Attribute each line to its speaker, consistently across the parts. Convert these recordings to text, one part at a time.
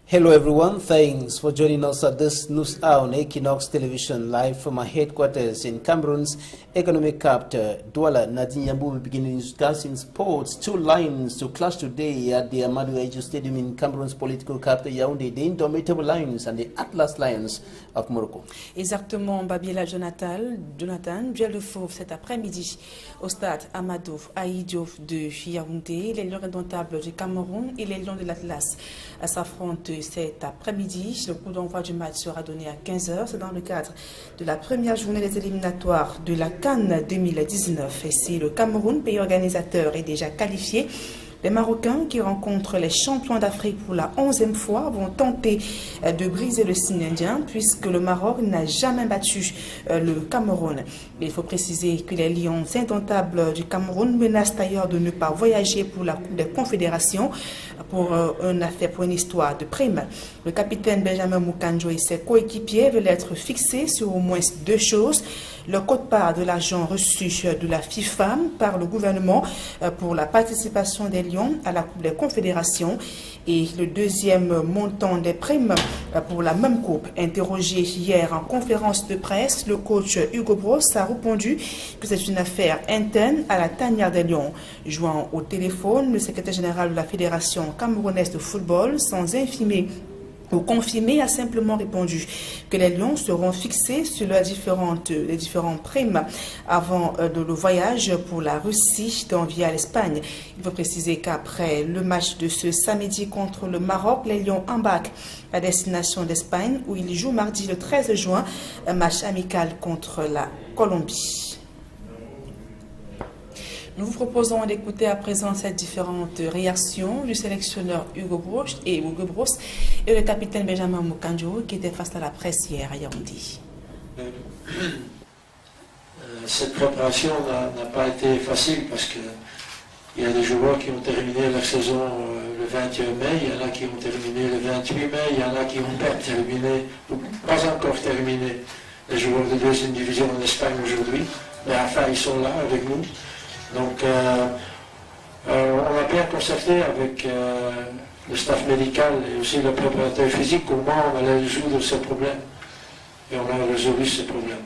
Speaker 1: Hello everyone, thanks for joining us at this news hour on Equinox Television, live from our headquarters in Cameroon's economic capital, Douala. Nadine Yambu will begin discussing sports. Two Lions to clash today at the Amadou Ejo Stadium in Cameroon's political capital Yaoundé, the Indomitable Lions and the Atlas Lions of Morocco.
Speaker 2: Exactement, Babiela Jonathan, duel de fauve cet après-midi au stade Amadou Ahidjo de Yaoundé. Les Lions indomptables du Cameroun et les Lions de l'Atlas s'affrontent cet après-midi. Le coup d'envoi du match sera donné à 15 h. C'est dans le cadre de la première journée des éliminatoires de la CAN 2019. Et si le Cameroun, pays organisateur, est déjà qualifié, les Marocains qui rencontrent les champions d'Afrique pour la 11e fois vont tenter de briser le signe indien puisque le Maroc n'a jamais battu le Cameroun. Mais il faut préciser que les Lions indomptables du Cameroun menacent d'ailleurs de ne pas voyager pour la Coupe des Confédérations pour une histoire de prime. Le capitaine Benjamin Mukanjo et ses coéquipiers veulent être fixés sur au moins deux choses: le quote-part de l'argent reçu de la FIFA par le gouvernement pour la participation des Lions à la Coupe des Confédérations et le deuxième montant des primes pour la même coupe. Interrogé hier en conférence de presse, le coach Hugo Bros a répondu que c'est une affaire interne à la tanière des Lions. Jouant au téléphone, le secrétaire général de la Fédération camerounaise de football, sans infimer ou confirmé, a simplement répondu que les Lions seront fixés sur les différentes primes avant le voyage pour la Russie via l'Espagne. Il faut préciser qu'après le match de ce samedi contre le Maroc, les Lions embarquent à destination d'Espagne où ils jouent mardi le 13 juin un match amical contre la Colombie. Nous vous proposons d'écouter à présent ces différentes réactions du sélectionneur Hugo Bros et le capitaine Benjamin Mukanjo qui était face à la presse hier à Yaoundé.
Speaker 3: Cette préparation n'a pas été facile parce qu'il y a des joueurs qui ont terminé leur saison le 21 mai, il y en a qui ont terminé le 28 mai, il y en a qui n'ont pas terminé, ou pas encore terminé, les joueurs de deuxième division en Espagne aujourd'hui, mais enfin ils sont là avec nous. Donc, on a bien concerté avec le staff médical et aussi le préparateur physique comment on allait résoudre ce problème. Et on a résolu ce problème.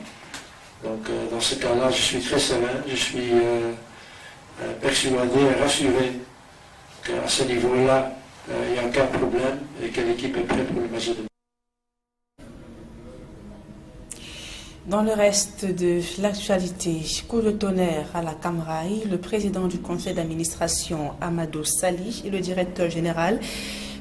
Speaker 3: Donc, dans ce cas-là, je suis très serein, je suis persuadé et rassuré qu'à ce niveau-là, il n'y a aucun problème et que l'équipe est prête pour le match de demain.
Speaker 2: Dans le reste de l'actualité, coup de tonnerre à la Camraï, le président du conseil d'administration Amadou Sali et le directeur général,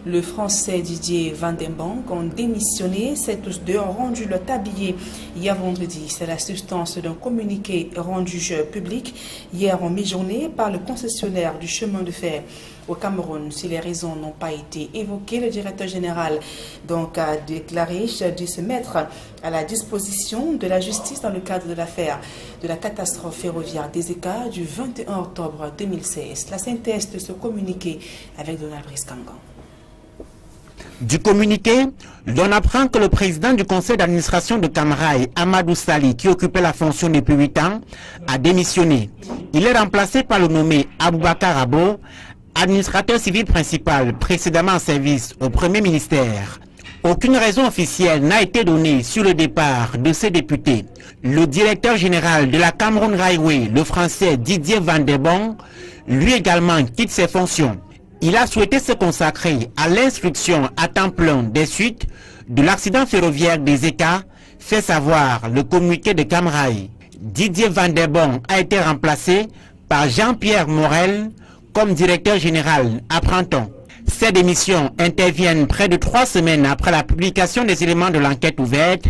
Speaker 2: le français Didier Van den Bank, ont démissionné. Ces tous deux ont rendu le tablier hier vendredi. C'est la substance d'un communiqué rendu public hier en mi-journée par le concessionnaire du chemin de fer au Cameroun. Si les raisons n'ont pas été évoquées, le directeur général donc a déclaré de se mettre à la disposition de la justice dans le cadre de l'affaire de la catastrophe ferroviaire des Écarts du 21 octobre 2016. La synthèse de ce communiqué avec Donald Brice-Kangan.
Speaker 4: Du communiqué, l'on apprend que le président du conseil d'administration de Camraï, Amadou Sali, qui occupait la fonction depuis 8 ans, a démissionné. Il est remplacé par le nommé Aboubakar Abo, administrateur civil principal, précédemment en service au Premier ministère. Aucune raison officielle n'a été donnée sur le départ de ces députés. Le directeur général de la Cameroun Railway, le français Didier Van den Bank, lui également quitte ses fonctions. Il a souhaité se consacrer à l'instruction à temps plein des suites de l'accident ferroviaire des Écarts, fait savoir le communiqué de Camraï. Didier Van den Bank a été remplacé par Jean-Pierre Morel comme directeur général, apprend-on. Ces démissions interviennent près de 3 semaines après la publication des éléments de l'enquête ouverte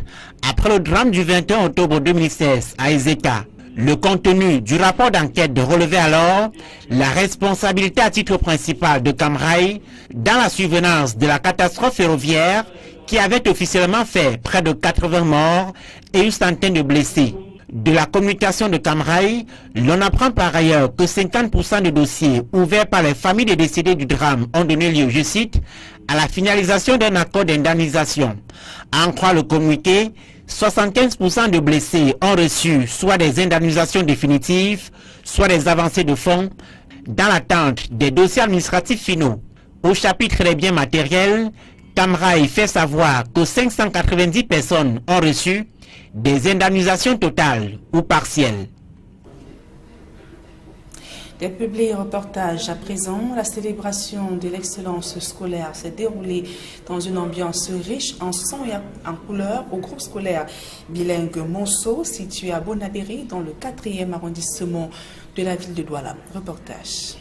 Speaker 4: après le drame du 21 octobre 2016 à Ezeka. Le contenu du rapport d'enquête relevait alors la responsabilité à titre principal de Camraï dans la survenance de la catastrophe ferroviaire qui avait officiellement fait près de 80 morts et une centaine de blessés. De la communication de Camraï, l'on apprend par ailleurs que 50% des dossiers ouverts par les familles des décédés du drame ont donné lieu, je cite, à la finalisation d'un accord d'indemnisation. À en croire le communiqué, 75% de blessés ont reçu soit des indemnisations définitives, soit des avancées de fonds, dans l'attente des dossiers administratifs finaux. Au chapitre des biens matériels, Camrail fait savoir que 590 personnes ont reçu des indemnisations totales ou partielles.
Speaker 2: Des publiés reportages à présent, la célébration de l'excellence scolaire s'est déroulée dans une ambiance riche en sons et en couleurs au groupe scolaire bilingue Monceau, situé à Bonabéry, dans le 4e arrondissement de la ville de Douala. Reportage.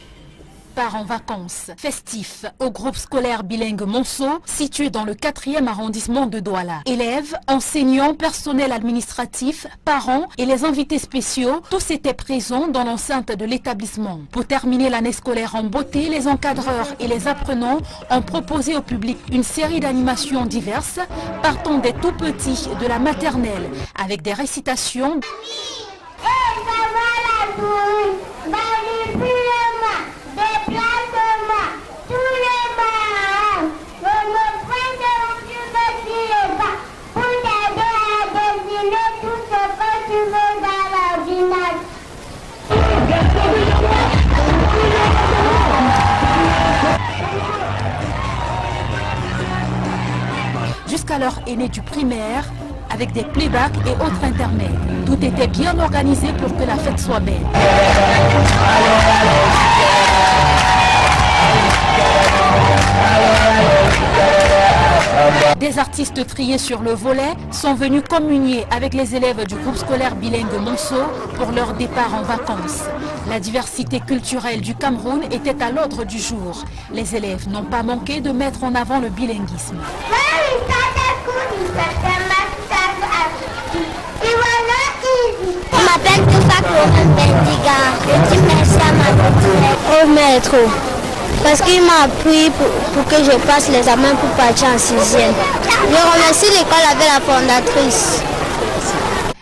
Speaker 5: En vacances festifs au groupe scolaire bilingue Monceau, situé dans le 4e arrondissement de Douala. Élèves, enseignants, personnel administratif, parents et les invités spéciaux, tous étaient présents dans l'enceinte de l'établissement. Pour terminer l'année scolaire en beauté, les encadreurs et les apprenants ont proposé au public une série d'animations diverses, partant des tout petits de la maternelle, avec des récitations. Jusqu'à l'heure aînée du primaire, avec des playbacks et autres intermèdes. Tout était bien organisé pour que la fête soit belle. Des artistes triés sur le volet sont venus communier avec les élèves du groupe scolaire bilingue Monceau pour leur départ en vacances. La diversité culturelle du Cameroun était à l'ordre du jour. Les élèves n'ont pas manqué de mettre en avant le bilinguisme.
Speaker 6: Je m'appelle Toufa Clovis Bendiga. Je dis merci à ma au maître parce qu'il m'a appris pour que je passe l'examen pour partir en 6e. Je remercie l'école avec la fondatrice.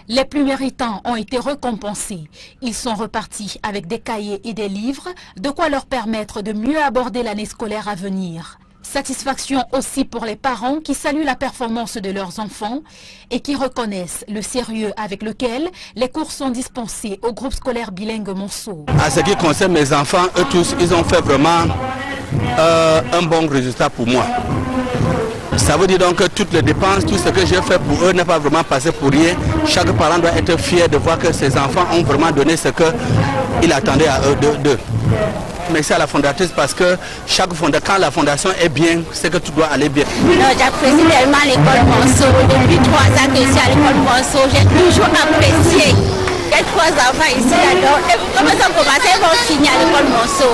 Speaker 5: Les plus méritants ont été récompensés. Ils sont repartis avec des cahiers et des livres, de quoi leur permettre de mieux aborder l'année scolaire à venir. Satisfaction aussi pour les parents qui saluent la performance de leurs enfants et qui reconnaissent le sérieux avec lequel les cours sont dispensés au groupe scolaire bilingue Monceau.
Speaker 7: À ce qui concerne mes enfants, eux tous, ils ont fait vraiment un bon résultat pour moi. Ça veut dire donc que toutes les dépenses, tout ce que j'ai fait pour eux n'est pas vraiment passé pour rien. Chaque parent doit être fier de voir que ses enfants ont vraiment donné ce qu'il attendait à eux d'eux. Merci à la fondatrice parce que quand la fondation est bien, c'est que tout doit aller bien.
Speaker 6: J'apprécie tellement l'école Monceau. Depuis 3 ans que je suis à l'école Monceau, j'ai toujours apprécié. J'ai 3 enfants ici, alors comme ils ont commencé, ils vont finir à l'école Monceau.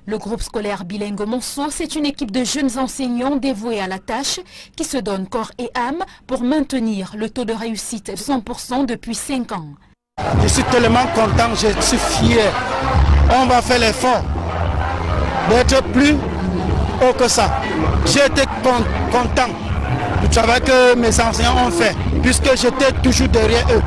Speaker 5: Le groupe scolaire bilingue Monceau, c'est une équipe de jeunes enseignants dévoués à la tâche qui se donnent corps et âme pour maintenir le taux de réussite de 100% depuis 5 ans.
Speaker 8: Je suis tellement content, je suis fier. On va faire l'effort d'être plus haut que ça. J'ai été content du travail que mes enseignants ont fait, puisque j'étais toujours derrière eux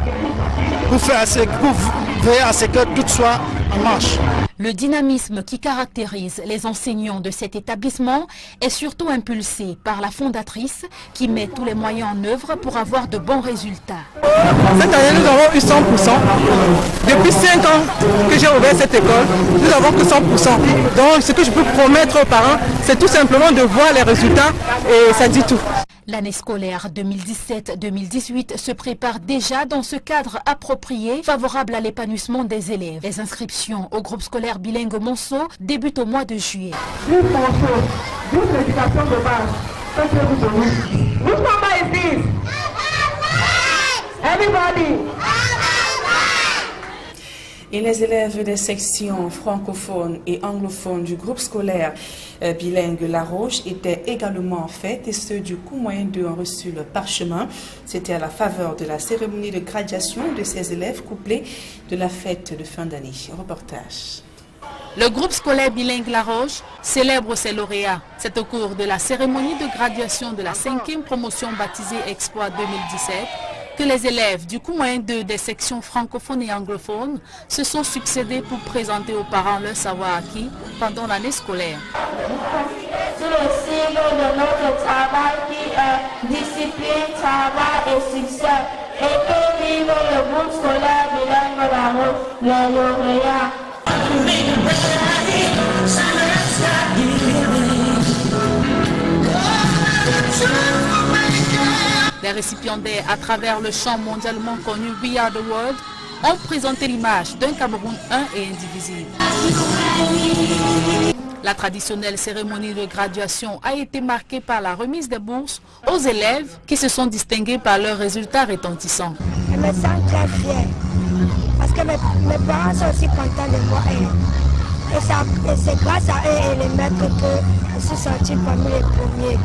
Speaker 8: pour veiller à ce que tout soit en marche.
Speaker 5: Le dynamisme qui caractérise les enseignants de cet établissement est surtout impulsé par la fondatrice qui met tous les moyens en œuvre pour avoir de bons résultats.
Speaker 9: Cette année, nous avons eu 100%. Depuis 5 ans que j'ai ouvert cette école, nous n'avons que 100%. Donc, ce que je peux promettre aux parents, c'est tout simplement de voir les résultats et ça dit tout.
Speaker 5: L'année scolaire 2017-2018 se prépare déjà dans ce cadre approprié, favorable à l'épanouissement des élèves. Les inscriptions au groupe scolaire bilingue Monceau débutent au mois de juillet.
Speaker 9: Juste l'éducation de base. Qu'est-ce que vous donnez? Which number is this? Everybody.
Speaker 2: Et les élèves des sections francophones et anglophones du groupe scolaire bilingue La Roche étaient également en fête et ceux du cours moyen 2 ont reçu le parchemin. C'était à la faveur de la cérémonie de graduation de ces élèves couplés de la fête de fin d'année. Reportage.
Speaker 5: Le groupe scolaire bilingue La Roche célèbre ses lauréats. C'est au cours de la cérémonie de graduation de la 5e promotion baptisée Exploit 2017 que les élèves du cours moyen 2 des sections francophones et anglophones se sont succédés pour présenter aux parents leur savoir acquis pendant l'année scolaire.
Speaker 6: C'est le signe de notre travail qui est discipline, travail et succès. Et que vive le groupe scolaire bilingue La Roche, les lauréats.
Speaker 5: Les récipiendaires, à travers le chant mondialement connu We Are the World, ont présenté l'image d'un Cameroun un et indivisible. La traditionnelle cérémonie de graduation a été marquée par la remise des bourses aux élèves qui se sont distingués par leurs résultats retentissants.
Speaker 6: Je me sens très fière parce que mes parents sont aussi contents de moi et c'est grâce à eux et les maîtres que je suis sortie parmi les premiers.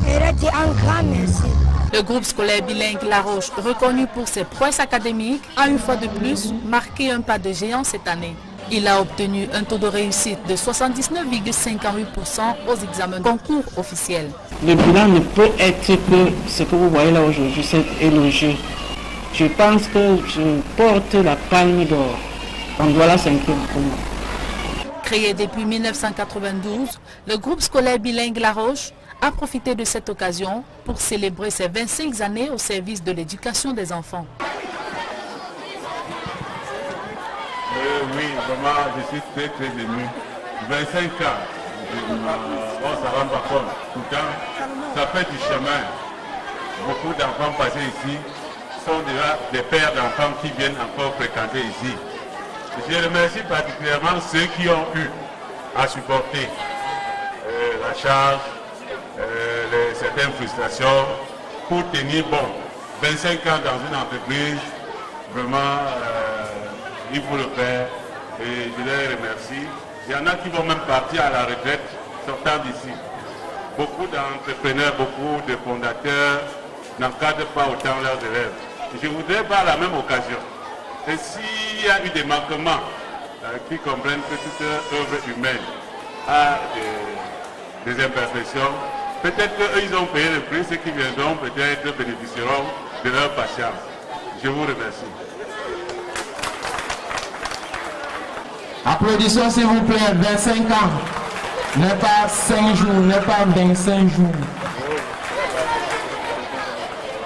Speaker 6: Et je leur dis un grand merci.
Speaker 5: Le groupe scolaire bilingue La Roche, reconnu pour ses prouesses académiques, a une fois de plus marqué un pas de géant cette année. Il a obtenu un taux de réussite de 79,58% aux examens concours officiels.
Speaker 10: Le bilan ne peut être que ce que vous voyez là aujourd'hui, c'est élogieux. Je pense que je porte la palme d'or. On doit la s'incliner pour moi.
Speaker 5: Créé depuis 1992, le groupe scolaire bilingue La Roche a profité de cette occasion pour célébrer ses 25 années au service de l'éducation des enfants.
Speaker 11: Oui, vraiment, je suis très ému. 25 ans, on ne s'en rend pas compte. Pourtant, ça fait du chemin. Beaucoup d'enfants passés ici sont déjà des pères d'enfants qui viennent encore fréquenter ici. Je remercie particulièrement ceux qui ont eu à supporter la charge, certaines frustrations pour tenir bon. 25 ans dans une entreprise, vraiment, il faut le faire et je les remercie. Il y en a qui vont même partir à la retraite sortant d'ici. Beaucoup d'entrepreneurs, beaucoup de fondateurs n'encadrent pas autant leurs élèves. Et je voudrais par la même occasion, et s'il y a eu des manquements qui comprennent que toute œuvre humaine a des imperfections, peut-être qu'eux ils ont payé le prix, ceux qui viendront peut-être bénéficieront de leur patience. Je vous remercie.
Speaker 12: Applaudissons s'il vous plaît, 25 ans, n'est pas 5 jours, n'est pas 25 jours.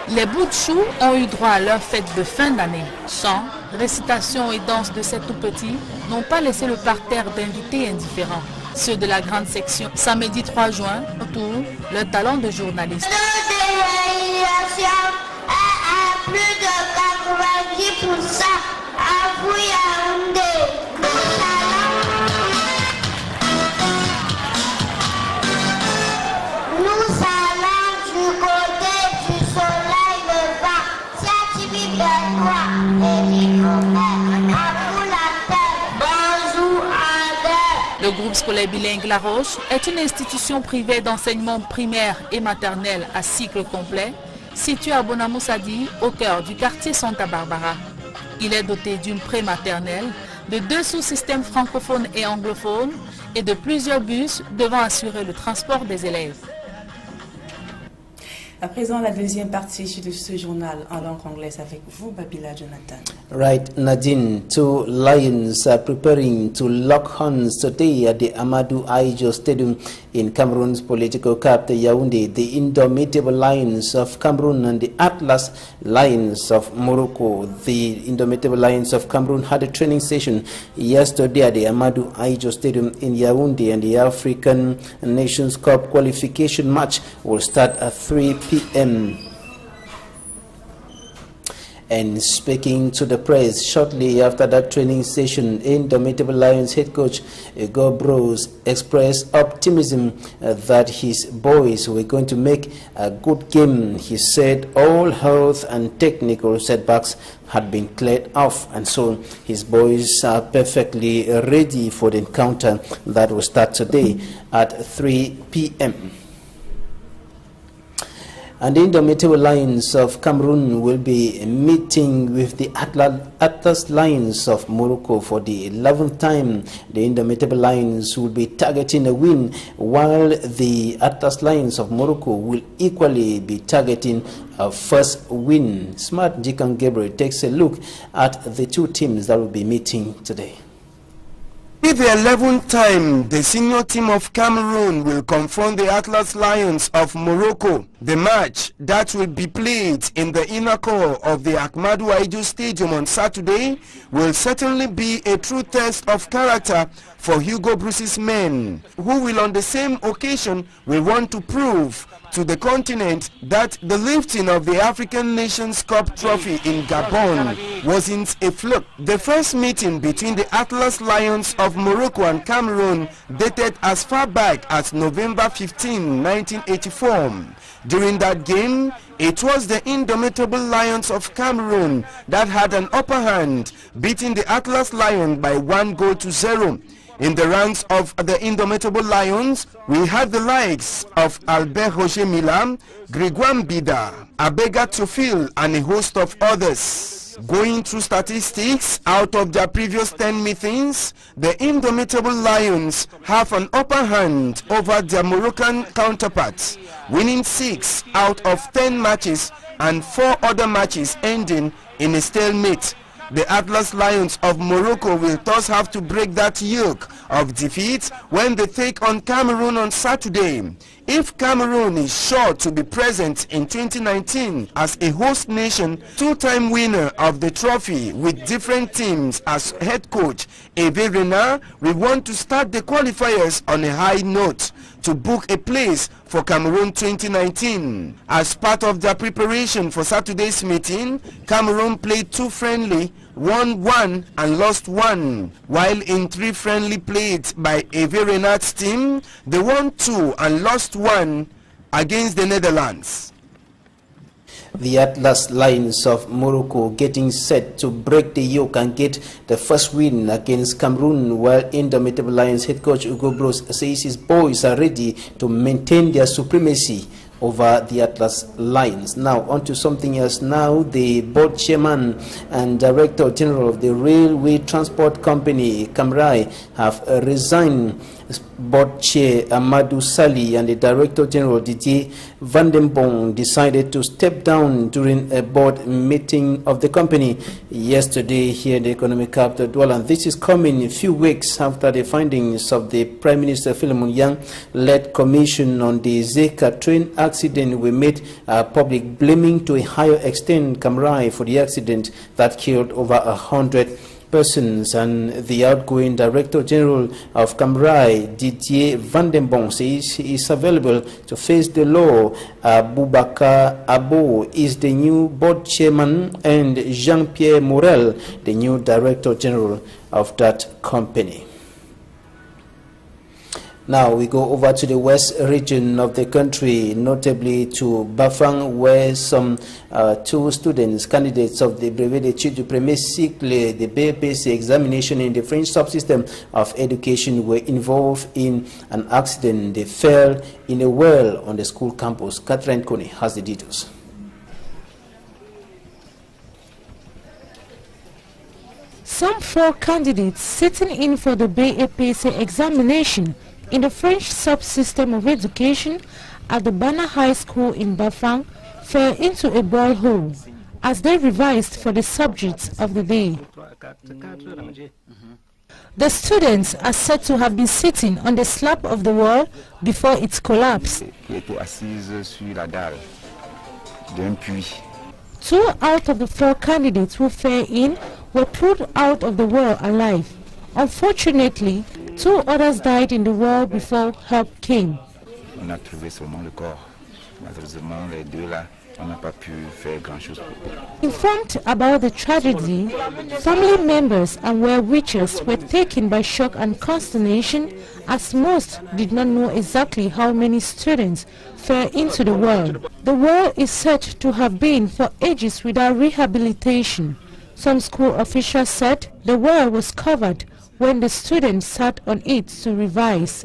Speaker 5: Les bouts de choux ont eu droit à leur fête de fin d'année. Chants, récitations et danses de ces tout-petits n'ont pas laissé le parterre d'invités indifférents. Ceux de la grande section, samedi 3 juin, autour leur talent de journaliste.
Speaker 6: Plus de 90% à vous Yaoundé. Nous allons du côté du soleil levant. Siatibi Benoît et Nicomère. À vous la tête. Bonjour Adèle.
Speaker 5: Le groupe scolaire bilingue La Roche est une institution privée d'enseignement primaire et maternel à cycle complet, situé à Bonamoussadi, au cœur du quartier Santa Barbara. Il est doté d'une prématernelle, de 2 sous-systèmes francophones et anglophones et de plusieurs bus devant assurer le transport des élèves.
Speaker 2: À présent, la deuxième partie de ce journal en langue anglaise avec vous, Babila Jonathan.
Speaker 1: Right, Nadine, 2 Lions are preparing to lock horns today at the Amadou Ahidjo Stadium in Cameroon's political capital, Yaoundé. The Indomitable Lions of Cameroon and the Atlas Lions of Morocco. The Indomitable Lions of Cameroon had a training session yesterday at the Amadou Ahidjo Stadium in Yaoundé, and the African Nations Cup qualification match will start at 3 p.m. And speaking to the press shortly after that training session, Indomitable Lions head coach Igor Bros expressed optimism that his boys were going to make a good game. He said all health and technical setbacks had been cleared off, and so his boys are perfectly ready for the encounter that will start today at 3 p.m. And the Indomitable Lions of Cameroon will be meeting with the Atlas Lions of Morocco for the 11th time. The Indomitable Lions will be targeting a win, while the Atlas Lions of Morocco will equally be targeting a first win. Smart Jikan Gabriel takes a look at the 2 teams that will be meeting today.
Speaker 13: For the 11th time, the senior team of Cameroon will confront the Atlas Lions of Morocco. The match that will be played in the inner core of the Ahmadu Ahidjo Stadium on Saturday will certainly be a true test of character for Hugo Broos's men, who will on the same occasion will want to prove to the continent that the lifting of the African Nations Cup trophy in Gabon wasn't a fluke. The first meeting between the Atlas Lions of Morocco and Cameroon dated as far back as November 15, 1984. During that game, it was the indomitable Lions of Cameroon that had an upper hand, beating the Atlas Lions by 1-0. In the ranks of the indomitable Lions, we had the likes of Albert Roger Milan, Grégoire Mbida, Abega Tofil, and a host of others. Going through statistics, out of their previous 10 meetings, the indomitable Lions have an upper hand over their Moroccan counterparts, winning 6 out of 10 matches and 4 other matches ending in a stalemate. The Atlas Lions of Morocco will thus have to break that yoke of defeat when they take on Cameroon on Saturday. If Cameroon is sure to be present in 2019 as a host nation, two-time winner of the trophy with different teams as head coach, Hervé Renard will want to start the qualifiers on a high note to book a place for Cameroon 2019. As part of their preparation for Saturday's meeting, Cameroon played 2 friendly, won 1 and lost 1, while in 3 friendly played by Hervé Renard's team, they won 2 and lost 1 against the Netherlands.
Speaker 1: The Atlas Lions of Morocco getting set to break the yoke and get the first win against Cameroon, while Indomitable Lions head coach Hugo Broos says his boys are ready to maintain their supremacy over the Atlas Lions. Now, on to something else. Now, the board chairman and director general of the Railway Transport Company, Camrai, have resigned. Board chair Amadou Sali and the director general Didier Vandenbong decided to step down during a board meeting of the company yesterday here in the economic capital Douala. And this is coming a few weeks after the findings of the Prime Minister Philemon Yang-led commission on the Zeka train accident were made public, blaming to a higher extent Camrai for the accident that killed over 100 persons. And the outgoing Director General of Camrai, Didier Vandenbong, says he is available to face the law. Boubacar Abo is the new board chairman and Jean-Pierre Morel, the new Director General of that company. Now we go over to the west region of the country, notably to Bafang, where some 2 students, candidates of the Brevet d'études du premier cycle, the BEPC examination in the French subsystem of education, were involved in an accident. They fell in a well on the school campus. Catherine Kone has the details.
Speaker 14: Some 4 candidates sitting in for the BEPC examination in the French subsystem of education at the Bana High School in Bafang fell into a borehole as they revised for the subjects of the day. The students are said to have been sitting on the slab of the wall before it collapsed. 2 out of the 4 candidates who fell in were pulled out of the well alive. Unfortunately, 2 others died in the well before help came.
Speaker 15: On a trouvé seulement le corps. Malheureusement, les 2 là, on n'a pas pu faire grand-chose pour eux.
Speaker 14: Informed about the tragedy, family members and well-wishers were taken by shock and consternation, as most did not know exactly how many students fell into the well. The well is said to have been for ages without rehabilitation. Some school officials said the well was covered when the students sat on it to revise.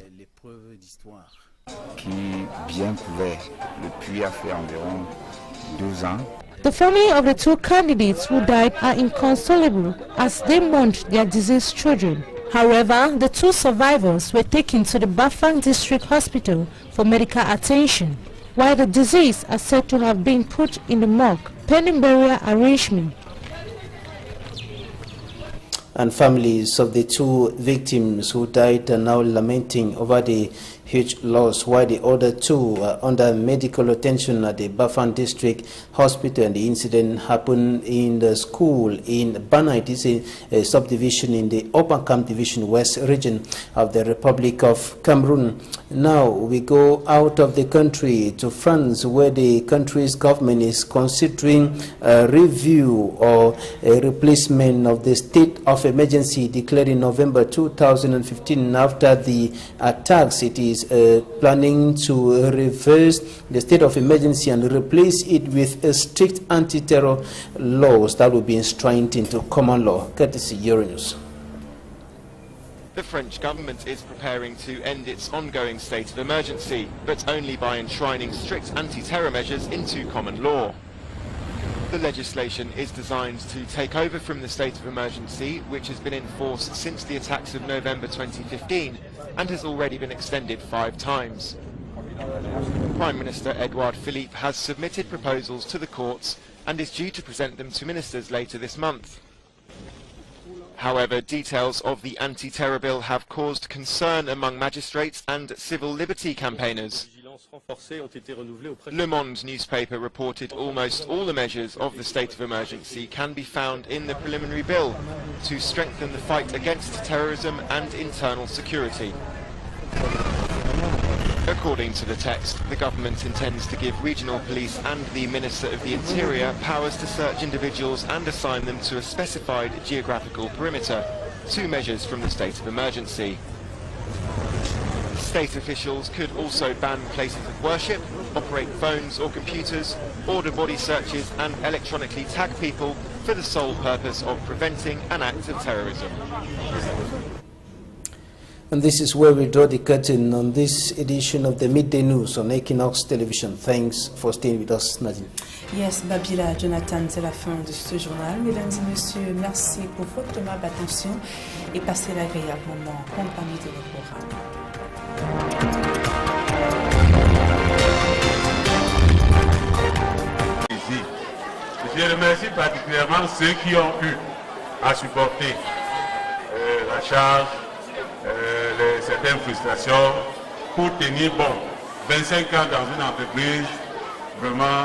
Speaker 14: The family of the 2 candidates who died are inconsolable as they mourned their deceased children. However, the 2 survivors were taken to the Bafang District Hospital for medical attention, while the deceased are said to have been put in the morgue pending burial arrangement.
Speaker 1: And families of the 2 victims who died are now lamenting over the huge loss, while the other two are under medical attention at the Bafang District Hospital. And the incident happened in the school in Bana. It is a subdivision in the Upper Camp Division West region of the Republic of Cameroon. Now we go out of the country to France, where the country's government is considering a review or a replacement of the state of emergency declared in November 2015 after the attacks. It is planning to reverse the state of emergency and replace it with a strict anti-terror laws that will be enshrined into common law. Courtesy Euronews.
Speaker 16: The French government is preparing to end its ongoing state of emergency, but only by enshrining strict anti-terror measures into common law. The legislation is designed to take over from the state of emergency, which has been in force since the attacks of November 2015 and has already been extended 5 times. Prime Minister Edouard Philippe has submitted proposals to the courts and is due to present them to ministers later this month. However, details of the anti-terror bill have caused concern among magistrates and civil liberty campaigners. Le Monde newspaper reported almost all the measures of the state of emergency can be found in the preliminary bill to strengthen the fight against terrorism and internal security. According to the text, the government intends to give regional police and the Minister of the Interior powers to search individuals and assign them to a specified geographical perimeter, 2 measures from the state of emergency. State officials could also ban places of worship, operate phones or computers, order body searches and electronically tag people for the sole purpose of preventing an act of terrorism.
Speaker 1: And this is where we draw the curtain on this edition of the Midday News on Equinox Television. Thanks for staying with us, Nadine.
Speaker 2: Yes, Babila, Jonathan, c'est la fin de ce journal. Mesdames et messieurs, merci pour votre aimable attention et passez l'agréable moment en compagnie de nos programmes.
Speaker 11: Je remercie particulièrement ceux qui ont eu à supporter la charge, certaines frustrations pour tenir bon. 25 ans dans une entreprise, vraiment,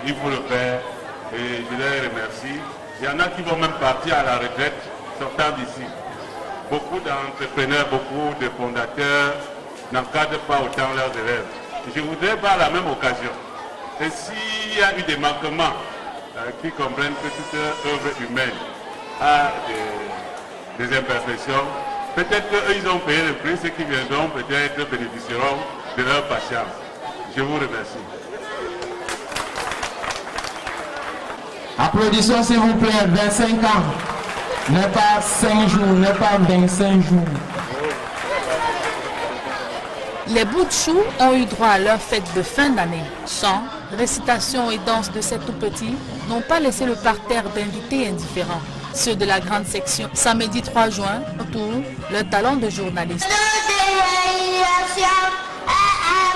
Speaker 11: il faut le faire et je les remercie. Il y en a qui vont même partir à la retraite sortant d'ici. Beaucoup d'entrepreneurs, beaucoup de fondateurs n'encadrent pas autant leurs élèves. Je voudrais par la même occasion, et s'il y a eu des manquements qui comprennent que toute œuvre humaine a des imperfections, peut-être qu'eux ils ont payé le prix, ceux qui viendront peut-être bénéficieront de leur patience. Je vous remercie.
Speaker 12: Applaudissons s'il vous plaît, 25 ans, n'est pas 5 jours, n'est pas 25 jours.
Speaker 5: Les Boutchou ont eu droit à leur fête de fin d'année. Chants, récitations et danses de ces tout-petits n'ont pas laissé le parterre d'invités indifférents. Ceux de la grande section, samedi 3 juin, autour leur talent de journaliste.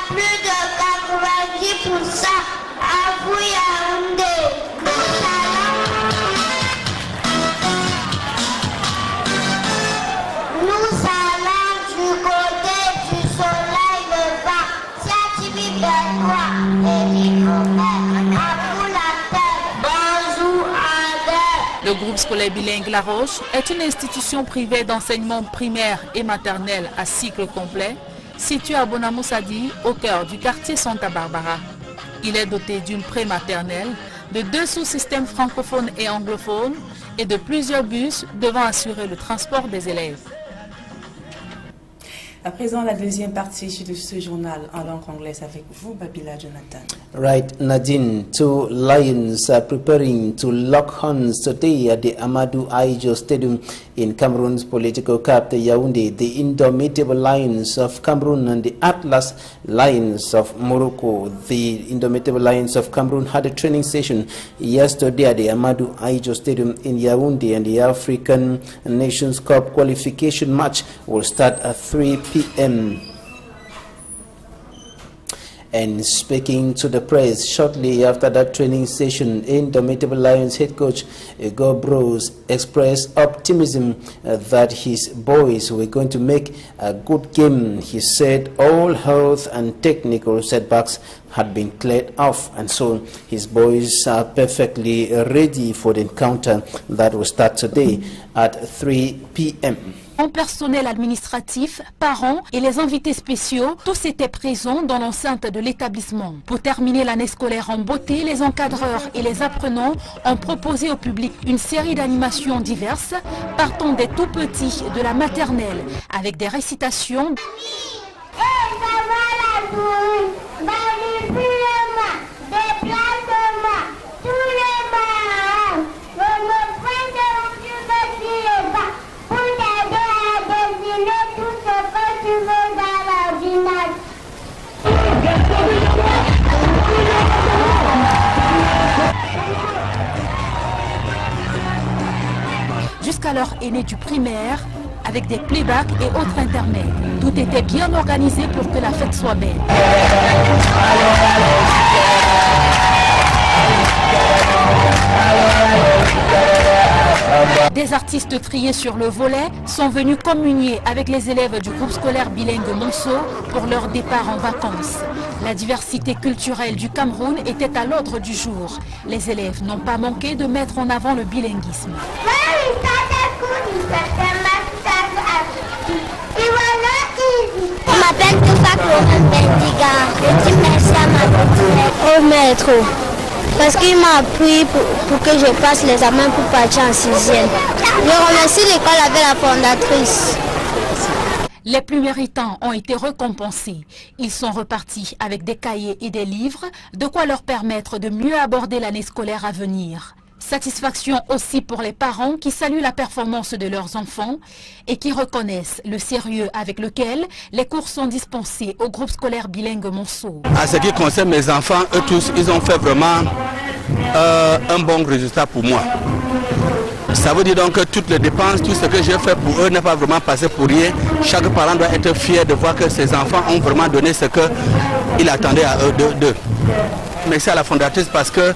Speaker 6: Plus de 90% à vous Yaoundé. Nous allons du côté du soleil levant. Siatibi Benoît et Nicomène. À vous la terre. Bonjour Adèle.
Speaker 5: Le groupe scolaire bilingue La Roche est une institution privée d'enseignement primaire et maternel à cycle complet, situé à Bonamoussadi, au cœur du quartier Santa Barbara. Il est doté d'une prématernelle, de 2 sous-systèmes francophones et anglophones et de plusieurs bus devant assurer le transport des élèves.
Speaker 2: À présent, la deuxième partie de ce journal en langue anglaise avec vous, Babila Jonathan.
Speaker 1: Right, Nadine, 2 Lions are preparing to lock horns today at the Amadou Ahidjo Stadium in Cameroon's political capital, Yaoundé. The Indomitable Lions of Cameroon and the Atlas Lions of Morocco. The Indomitable Lions of Cameroon had a training session yesterday at the Amadou Ahidjo Stadium in Yaoundé, and the African Nations Cup qualification match will start at 3 p.m. And speaking to the press shortly after that training session, Indomitable Lions head coach Igor Bros expressed optimism that his boys were going to make a good game. He said all health and technical setbacks had been cleared off, and so his boys are perfectly ready for the encounter that will start today at 3 p.m.
Speaker 5: Personnel administratif, parents et les invités spéciaux, tous étaient présents dans l'enceinte de l'établissement. Pour terminer l'année scolaire en beauté, les encadreurs et les apprenants ont proposé au public une série d'animations diverses, partant des tout petits de la maternelle, avec des récitations, jusqu'à l'heure aînée du primaire, avec des playbacks et autres intermèdes. Tout était bien organisé pour que la fête soit belle. Des artistes triés sur le volet sont venus communier avec les élèves du groupe scolaire bilingue Monceau pour leur départ en vacances. La diversité culturelle du Cameroun était à l'ordre du jour. Les élèves n'ont pas manqué de mettre en avant le bilinguisme.
Speaker 6: On m'appelle Toufa Cloman Bendiga. Je dis merci à ma maître. Au maître. Parce qu'il m'a appris pour que je passe l'examen pour partir en 6e. Je remercie l'école avec la fondatrice.
Speaker 5: Les plus méritants ont été récompensés. Ils sont repartis avec des cahiers et des livres, de quoi leur permettre de mieux aborder l'année scolaire à venir. Satisfaction aussi pour les parents qui saluent la performance de leurs enfants et qui reconnaissent le sérieux avec lequel les cours sont dispensés au groupe scolaire bilingue Monceau.
Speaker 7: En ce qui concerne mes enfants, eux tous, ils ont fait vraiment un bon résultat pour moi. Ça veut dire donc que toutes les dépenses, tout ce que j'ai fait pour eux n'est pas vraiment passé pour rien. Chaque parent doit être fier de voir que ses enfants ont vraiment donné ce qu'il attendait à eux d'eux. Merci à la fondatrice parce que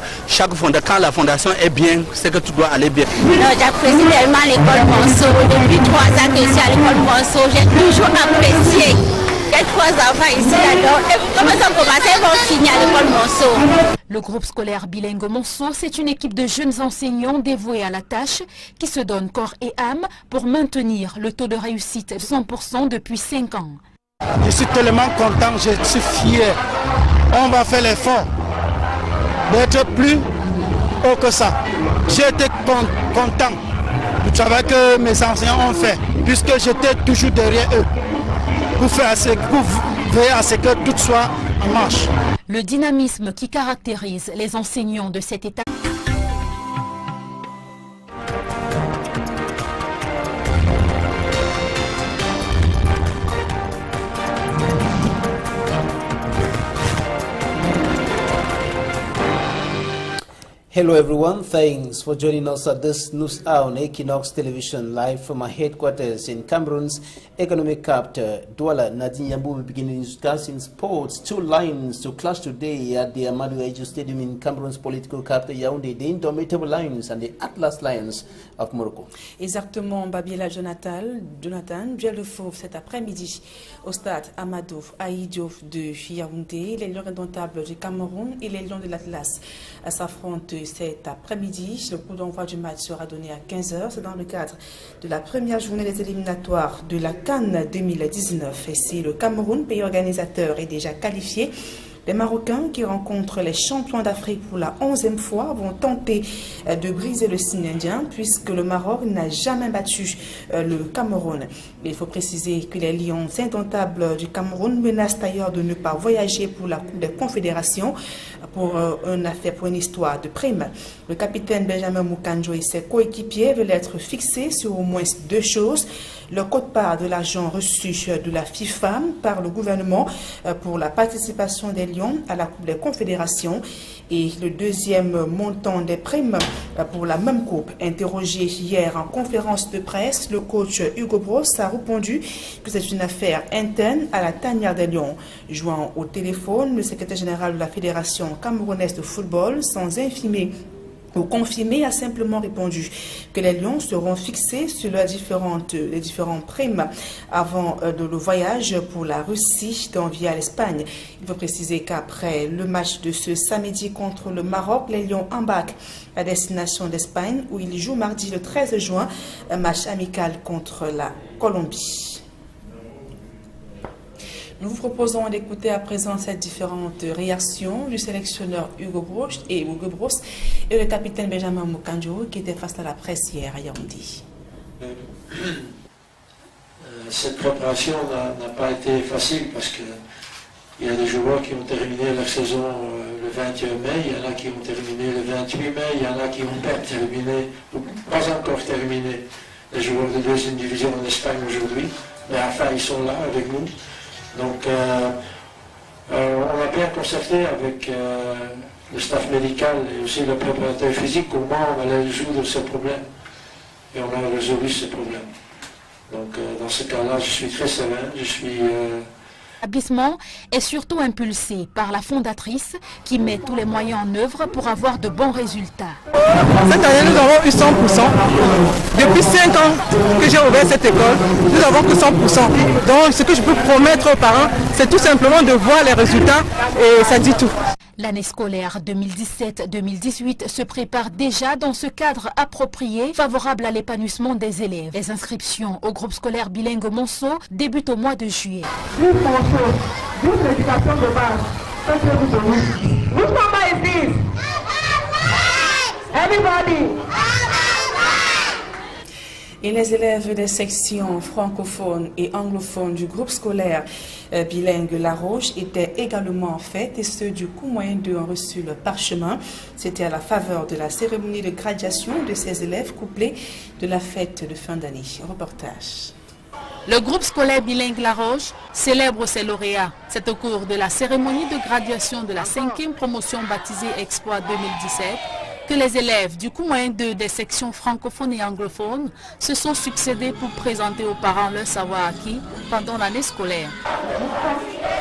Speaker 7: quand la fondation est bien, c'est que tout doit aller bien.
Speaker 17: J'apprécie tellement l'école Monceau. Depuis 3 ans que je suis à l'école Monceau, j'ai toujours apprécié. J'ai 3 enfants ici, alors comment ça commence, ils vont finir à l'école Monceau.
Speaker 5: Le groupe scolaire bilingue Monceau, c'est une équipe de jeunes enseignants dévoués à la tâche qui se donnent corps et âme pour maintenir le taux de réussite de 100% depuis 5 ans.
Speaker 8: Je suis tellement content, je suis fier. On va faire l'effort d'être plus haut que ça. J'ai été content du travail que mes enseignants ont fait, puisque j'étais toujours derrière eux pour veiller à ce que tout soit en marche.
Speaker 5: Le dynamisme qui caractérise les enseignants de cet état.
Speaker 1: Hello everyone, thanks for joining us at this news hour on Equinox Television, live from our headquarters in Cameroon's economic capital, Douala. Nadine Yambou will begin discussing sports. 2 Lions to clash today at the Amadou Ahidjo Stadium in Cameroon's political capital Yaoundé, the Indomitable Lions and the Atlas Lions of Morocco.
Speaker 2: Exactement, Babiela Jonathan, duel de fauve cet après-midi au stade Amadou Ahidjo de Yaoundé. Les Lions indomptables du Cameroun et les Lions de l'Atlas s'affrontent cet après-midi. Le coup d'envoi du match sera donné à 15h. C'est dans le cadre de la première journée des éliminatoires de la CAN 2019. Et si le Cameroun, pays organisateur, est déjà qualifié, les Marocains qui rencontrent les champions d'Afrique pour la 11e fois vont tenter de briser le signe indien puisque le Maroc n'a jamais battu le Cameroun. Il faut préciser que les Lions indomptables du Cameroun menacent d'ailleurs de ne pas voyager pour la Coupe des Confédérations pour une histoire de prime. Le capitaine Benjamin Mukanjo et ses coéquipiers veulent être fixés sur au moins 2 choses. Le quote-part de l'argent reçu de la FIFA par le gouvernement pour la participation des Lions à la Coupe des Confédérations. Et le deuxième montant des primes pour la même coupe. Interrogé hier en conférence de presse, le coach Hugo Bros a répondu que c'est une affaire interne à la tanière des Lions. Joint au téléphone, le secrétaire général de la Fédération camerounaise de football, sans infirmer ou confirmer, a simplement répondu que les Lions seront fixés sur les différentes primes avant le voyage pour la Russie d'envie à l'Espagne. Il faut préciser qu'après le match de ce samedi contre le Maroc, les Lions embarquent à destination d'Espagne où ils jouent mardi le 13 juin un match amical contre la Colombie. Nous vous proposons d'écouter à présent ces différentes réactions du sélectionneur Hugo Bros et le capitaine Benjamin Moukandjo qui était face à la presse hier à Yaoundé.
Speaker 3: Cette préparation n'a pas été facile parce qu'il y a des joueurs qui ont terminé leur saison le 21 mai, il y en a qui ont terminé le 28 mai, il y en a qui n'ont pas terminé, ou pas encore terminé, les joueurs de deuxième division en Espagne aujourd'hui, mais enfin ils sont là avec nous. Donc, on a bien concerté avec le staff médical et aussi le préparateur physique comment on allait résoudre ce problème. Et on a résolu ce problème. Donc, dans ce cas-là, je suis très serein.
Speaker 5: L'établissement est surtout impulsé par la fondatrice qui met tous les moyens en œuvre pour avoir de bons résultats.
Speaker 9: Cette année, nous avons eu 100%. Depuis 5 ans que j'ai ouvert cette école, nous n'avons que 100%. Donc, ce que je peux promettre aux parents, c'est tout simplement de voir les résultats et ça dit tout.
Speaker 5: L'année scolaire 2017-2018 se prépare déjà dans ce cadre approprié, favorable à l'épanouissement des élèves. Les inscriptions au groupe scolaire bilingue Monceau débutent au mois de juillet.
Speaker 18: L'éducation de base. Which number is this? Everybody.
Speaker 2: Et les élèves des sections francophones et anglophones du groupe scolaire bilingue La Roche étaient également en fête et ceux du cours moyen 2 ont reçu le parchemin. C'était à la faveur de la cérémonie de graduation de ces élèves couplés de la fête de fin d'année. Reportage.
Speaker 5: Le groupe scolaire bilingue La Roche célèbre ses lauréats. C'est au cours de la cérémonie de graduation de la 5e promotion baptisée Exploit 2017 que les élèves du cours moyen 2 des sections francophones et anglophones se sont succédés pour présenter aux parents leur savoir acquis pendant l'année scolaire.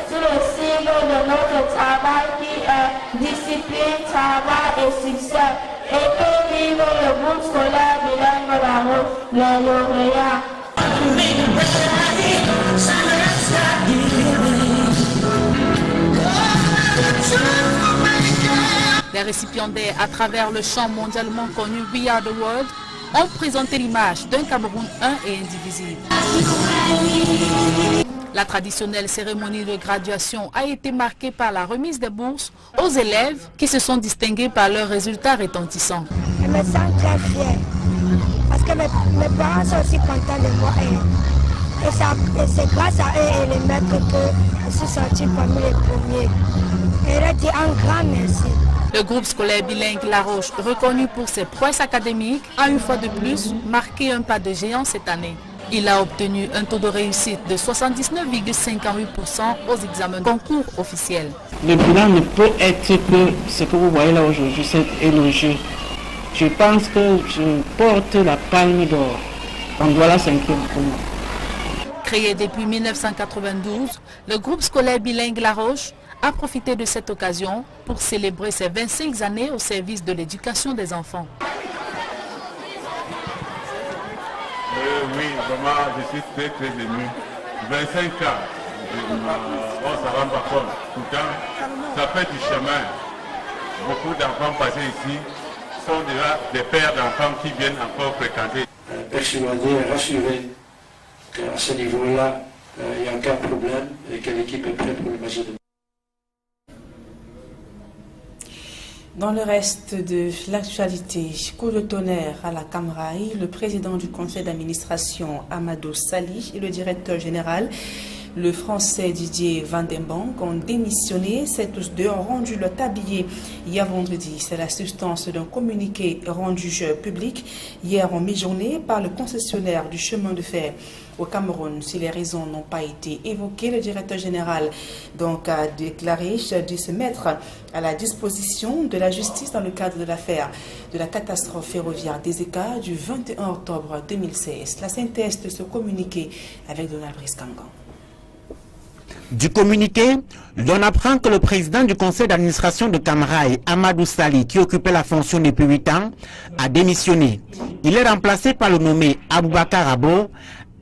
Speaker 18: Sur le signe de notre travail qui est discipline, travail et succès. Et que vive le groupe scolaire bilingue La Roche, les lauréats.
Speaker 5: Les récipiendaires, à travers le chant mondialement connu We Are the World, ont présenté l'image d'un Cameroun un et indivisible. La traditionnelle cérémonie de graduation a été marquée par la remise des bourses aux élèves qui se sont distingués par leurs résultats retentissants.
Speaker 6: Je me sens très fière parce que mes parents sont aussi contents de moi et c'est grâce à eux et les maîtres que je suis sortie parmi les premiers. Et je leur dis un grand merci.
Speaker 5: Le groupe scolaire bilingue La Roche, reconnu pour ses prouesses académiques, a une fois de plus marqué un pas de géant cette année. Il a obtenu un taux de réussite de 79,58% aux examens concours officiels.
Speaker 10: Le bilan ne peut être que ce que vous voyez là aujourd'hui, c'est élogieux. Je pense que je porte la palme d'or. On doit la 5e pour moi.
Speaker 5: Créé depuis 1992, le groupe scolaire bilingue La Roche a profité de cette occasion pour célébrer ses 25 années au service de l'éducation des enfants.
Speaker 11: Oui, vraiment, je suis très ému. 25 ans, on ne s'en rend pas compte. Pourtant, ça fait du chemin. Beaucoup d'enfants passés ici sont déjà des pères d'enfants qui viennent encore fréquenter.
Speaker 3: Persuadé et rassuré qu'à ce niveau-là, il n'y a aucun problème et que l'équipe est prête pour le match de demain.
Speaker 2: Dans le reste de l'actualité, coup de tonnerre à la Camraï, le président du conseil d'administration Amadou Sali et le directeur général le Français Didier Van den Bonk ont démissionné. Ces tous deux ont rendu le tablier hier vendredi. C'est la substance d'un communiqué rendu public hier en mi-journée par le concessionnaire du chemin de fer au Cameroun. Si les raisons n'ont pas été évoquées, le directeur général donc a déclaré de se mettre à la disposition de la justice dans le cadre de l'affaire de la catastrophe ferroviaire d'Ezeka du 21 octobre 2016. La synthèse de ce communiqué avec Donald Brice-Kangan.
Speaker 4: Du communiqué, l'on apprend que le président du conseil d'administration de Camrail, Amadou Sali, qui occupait la fonction depuis 8 ans, a démissionné. Il est remplacé par le nommé Aboubakar Abo,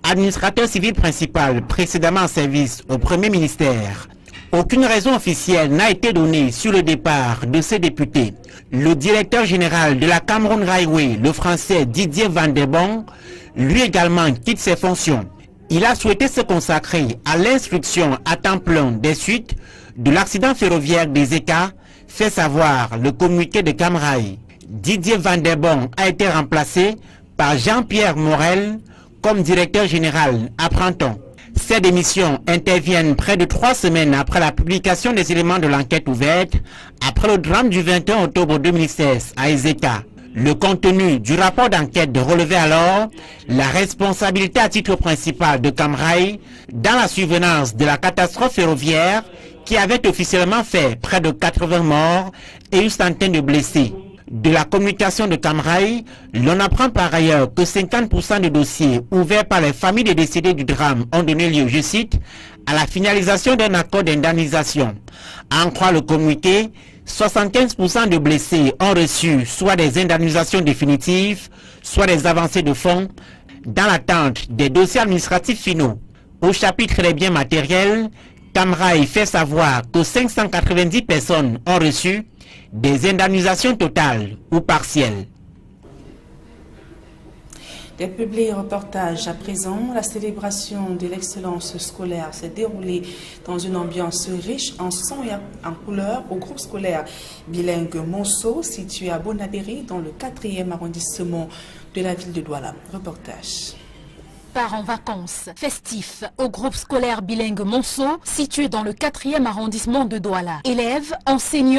Speaker 4: administrateur civil principal précédemment en service au Premier ministère. Aucune raison officielle n'a été donnée sur le départ de ces députés. Le directeur général de la Cameroun Railway, le français Didier Van den Bonk, lui également quitte ses fonctions. Il a souhaité se consacrer à l'instruction à temps plein des suites de l'accident ferroviaire d'Ezeka, fait savoir le communiqué de Camrail. Didier Van den Bonk a été remplacé par Jean-Pierre Morel comme directeur général, apprend-on. Ces démissions interviennent près de 3 semaines après la publication des éléments de l'enquête ouverte après le drame du 21 octobre 2016 à Ezeka. Le contenu du rapport d'enquête relevait alors la responsabilité à titre principal de Camrail dans la survenance de la catastrophe ferroviaire qui avait officiellement fait près de 80 morts et une centaine de blessés. De la communication de Camrail, l'on apprend par ailleurs que 50% des dossiers ouverts par les familles des décédés du drame ont donné lieu, je cite, à la finalisation d'un accord d'indemnisation. À en croire le communiqué, 75% de blessés ont reçu soit des indemnisations définitives, soit des avancées de fonds, dans l'attente des dossiers administratifs finaux. Au chapitre des biens matériels, Camrail fait savoir que 590 personnes ont reçu des indemnisations totales ou partielles.
Speaker 2: Des publiés reportages à présent, la célébration de l'excellence scolaire s'est déroulée dans une ambiance riche en son et en couleurs au groupe scolaire bilingue Monceau, situé à Bonabéry, dans le 4e arrondissement de la ville de Douala. Reportage.
Speaker 5: Part en vacances festifs au groupe scolaire bilingue Monceau, situé dans le 4e arrondissement de Douala. Élèves, enseignants,